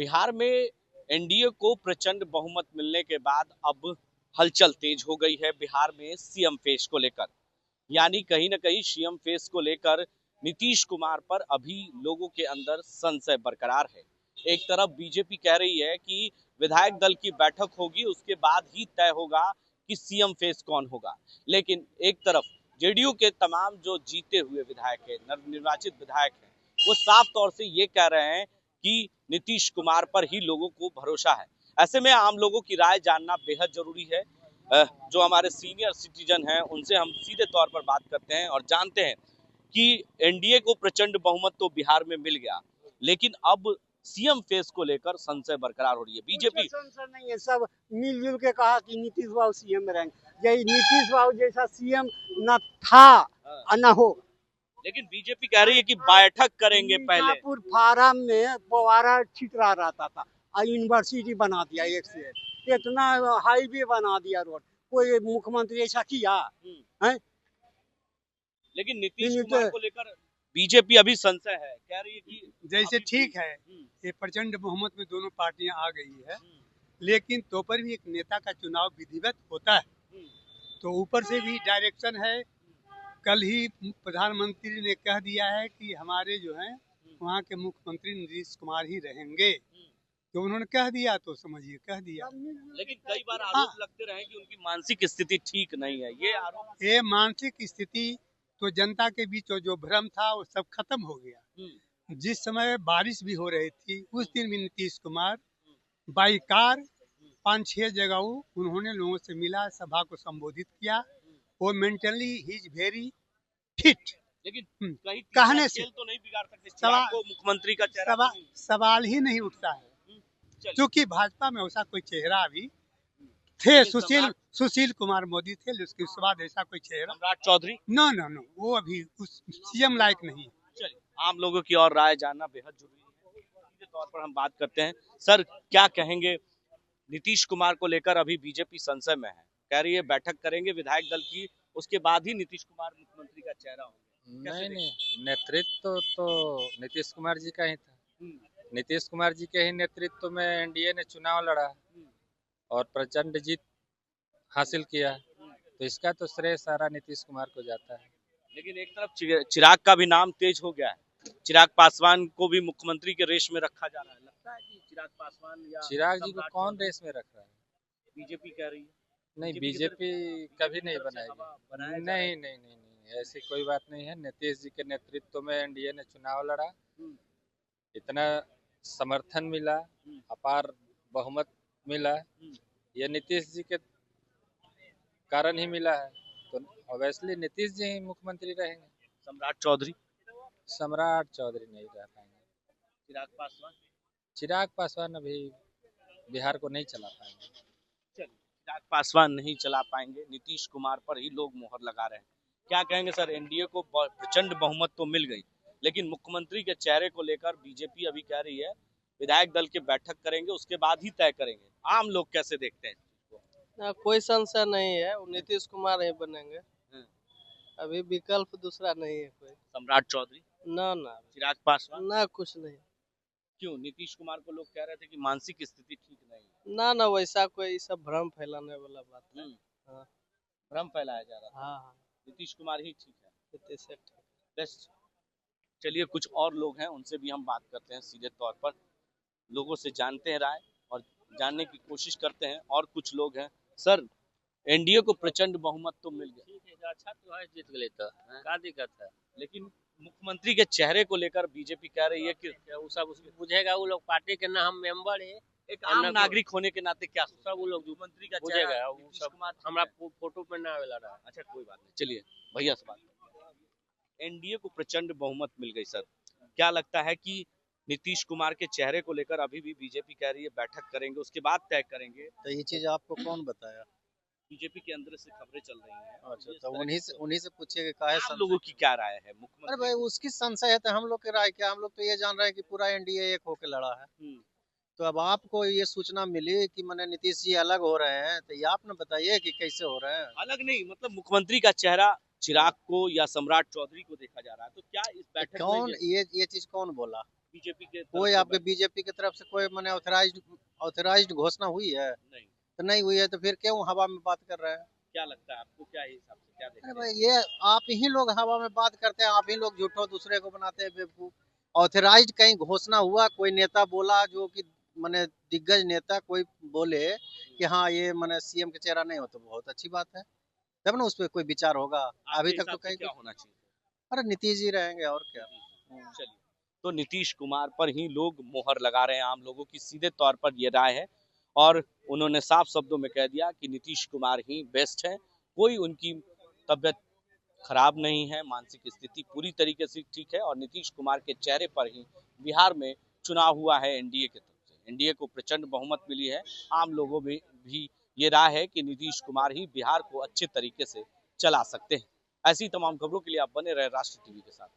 बिहार में एनडीए को प्रचंड बहुमत मिलने के बाद अब हलचल तेज हो गई है बिहार में सीएम फेस को लेकर। यानी कहीं ना कहीं सीएम फेस को लेकर नीतीश कुमार पर अभी लोगों के अंदर संशय बरकरार है। एक तरफ बीजेपी कह रही है कि विधायक दल की बैठक होगी, उसके बाद ही तय होगा कि सीएम फेस कौन होगा। लेकिन एक तरफ जेडीयू के तमाम जो जीते हुए विधायक है, नवनिर्वाचित विधायक है, वो साफ तौर से ये कह रहे हैं कि नीतीश कुमार पर ही लोगों को भरोसा है। ऐसे में आम लोगों की राय जानना बेहद जरूरी है। जो हमारे सीनियर सिटीजन हैं उनसे हम सीधे तौर पर बात करते हैं और जानते हैं कि एनडीए को प्रचंड बहुमत तो बिहार में मिल गया, लेकिन अब सीएम फेस को लेकर संशय बरकरार हो रही है। बीजेपी संशय नहीं है, सब मिलजुल के कहा कि नीतीश बाबू सीएम रहेंगे। यही नीतीश बाबू जैसा सीएम न था और न हो। लेकिन बीजेपी कह रही है कि बैठक करेंगे पहले। फार्म में फवारा छिटरा रहता था और यूनिवर्सिटी बना दिया, एक से एक इतना हाईवे बना दिया, रोड। कोई मुख्यमंत्री ऐसा किया है? लेकिन नीतीश कुमार को लेकर बीजेपी अभी संशय है, कह रही है कि जैसे ठीक है ये प्रचंड बहुमत में दोनों पार्टियां आ गई है, लेकिन तो पर भी एक नेता का चुनाव विधिवत होता है, तो ऊपर से भी डायरेक्शन है। कल ही प्रधानमंत्री ने कह दिया है कि हमारे जो हैं वहाँ के मुख्यमंत्री नीतीश कुमार ही रहेंगे, तो उन्होंने कह दिया तो समझिए कह दिया। लेकिन कई बार आरोप लगते रहे कि उनकी मानसिक स्थिति ठीक नहीं है। ये मानसिक स्थिति तो जनता के बीच जो भ्रम था वो सब खत्म हो गया। जिस समय बारिश भी हो रही थी उस दिन भी नीतीश कुमार बाई कार 5-6 जगह उन्होंने लोगों से मिला, सभा को संबोधित किया। वो mentally he is very fit. लेकिन कहने से तो नहीं बिगाड़ सकते मुख्यमंत्री का चेहरा। सवाल ही नहीं उठता है, क्योंकि भाजपा में ऐसा कोई चेहरा अभी थे। सुशील कुमार मोदी थे, उसके बाद ऐसा कोई चेहरा। सम्राट चौधरी नो, वो अभी उस सीएम लायक नहीं। चलिए, आम लोगों की और राय जानना बेहद जरूरी है। सीधे तौर पर हम बात करते हैं। सर, क्या कहेंगे नीतीश कुमार को लेकर? अभी बीजेपी संशय में है, कह रही है बैठक करेंगे विधायक दल की, उसके बाद ही नीतीश कुमार मुख्यमंत्री का चेहरा होगा। नहीं, नेतृत्व तो नीतीश कुमार जी का ही था। नीतीश कुमार जी के ही नेतृत्व में एनडीए ने चुनाव लड़ा और प्रचंड जीत हासिल किया, तो इसका तो श्रेय सारा नीतीश कुमार को जाता है। लेकिन एक तरफ चिराग का भी नाम तेज हो गया है। चिराग पासवान को भी मुख्यमंत्री के रेस में रखा जा रहा है। लगता है कि चिराग पासवान या चिराग जी को कौन रेस में रख रहा है? बीजेपी कह रही है। नहीं, बीजेपी कभी नहीं बनाएगी। नहीं, ऐसी कोई बात नहीं है। नीतीश जी के नेतृत्व में एनडीए ने चुनाव लड़ा, इतना समर्थन मिला, अपार बहुमत मिला, ये नीतीश जी के कारण ही मिला है, तो ऑब्वियसली नीतीश जी ही मुख्यमंत्री रहेंगे। सम्राट चौधरी नहीं रह पाएंगे। चिराग पासवान अभी बिहार को नहीं चला पाएंगे। चिराग पासवान नहीं चला पाएंगे, नीतीश कुमार पर ही लोग मोहर लगा रहे हैं। क्या कहेंगे सर? एनडीए को प्रचंड बहुमत तो मिल गई, लेकिन मुख्यमंत्री के चेहरे को लेकर बीजेपी अभी कह रही है विधायक दल की बैठक करेंगे, उसके बाद ही तय करेंगे। आम लोग कैसे देखते हैं? कोई संशय नहीं है, नीतीश कुमार ही बनेंगे। अभी विकल्प दूसरा नहीं है कोई। सम्राट चौधरी ना चिराग पासवान ना, कुछ नहीं। क्यों? नीतीश कुमार को लोग कह रहे थे कि मानसिक स्थिति ठीक नहीं है। ना वैसा कोई सब भ्रम फैलाने वाला बात है। भ्रम फैलाया जा रहा था। हाँ, नीतीश कुमार ही ठीक है। नीतीश बेस्ट। चलिए, कुछ और लोग हैं, उनसे भी हम बात करते हैं सीधे तौर पर। लोगों से जानते हैं राय और जानने की कोशिश करते हैं। और कुछ लोग हैं। सर, एनडीए को प्रचंड बहुमत तो मिल गया, ठीक है, अच्छा तो है, जीत गए तो क्या दिक्कत है। लेकिन मुख्यमंत्री के चेहरे को लेकर बीजेपी कह रही है कि वो सब उसको बुझेगा। वो लोग पार्टी के ना हम मेंबर है, एक आम नागरिक होने के नाते क्या सब वो लोग मुख्यमंत्री का बुझेगा। वो सब हमारा है। फोटो पे ना आवेला रहा। अच्छा, कोई बात नहीं, चलिए भैया से बात करते हैं। एनडीए को प्रचंड बहुमत मिल गई सर, क्या लगता है कि नीतीश कुमार के चेहरे को लेकर अभी भी बीजेपी कह रही है बैठक करेंगे, उसके बाद तय करेंगे? तो ये चीज आपको कौन बताया? बीजेपी के अंदर से खबरें चल रही हैं। अच्छा, तो उन्हीं से पूछिए काहे आप लोगों की क्या राय है? अरे भाई, उसकी संशय है तो हम लोग की राय क्या? हम लोग तो ये जान रहे हैं कि पूरा एनडीए एक होके लड़ा है। तो अब आपको ये सूचना मिली कि मैंने नीतीश जी अलग हो रहे हैं, तो ये आप न बताइए कि कैसे हो रहे हैं। अलग नहीं, मतलब मुख्यमंत्री का चेहरा चिराग को या सम्राट चौधरी को देखा जा रहा है, तो क्या इस बैठक कौन ये चीज कौन बोला? बीजेपी के कोई तरफ आपके बीजेपी की तरफ से कोई मैंने ऑथराइज्ड घोषणा हुई है? नहीं। तो नहीं हुई है तो फिर क्यों हवा में बात कर रहे हैं? क्या लगता है आपको, क्या हिसाब से क्या देखते अरे हैं? भाई ये आप ही लोग हवा में बात करते हैं, आप ही लोग झूठो दूसरे को बनाते हैं बेवकूफ। ऑथराइज्ड कहीं घोषणा हुआ, कोई नेता बोला जो कि मैंने दिग्गज नेता कोई बोले कि हाँ ये मैंने सीएम के चेहरा नहीं हो तो बहुत अच्छी बात है, तब ना उस पर कोई विचार होगा। आपके अभी तक तो हिसाब से कहीं क्या होना चाहिए? अरे नीतीश जी रहेंगे और क्या। चलिए, तो नीतीश कुमार पर ही लोग मोहर लगा रहे हैं, आम लोगों की सीधे तौर पर ये राय है और उन्होंने साफ शब्दों में कह दिया कि नीतीश कुमार ही बेस्ट है। कोई उनकी तबीयत खराब नहीं है, मानसिक स्थिति पूरी तरीके से ठीक है और नीतीश कुमार के चेहरे पर ही बिहार में चुनाव हुआ है एनडीए की तरफ से। एनडीए को प्रचंड बहुमत मिली है। आम लोगों में भी ये राय है कि नीतीश कुमार ही बिहार को अच्छे तरीके से चला सकते हैं। ऐसी तमाम खबरों के लिए आप बने रहे राष्ट्र टीवी के साथ।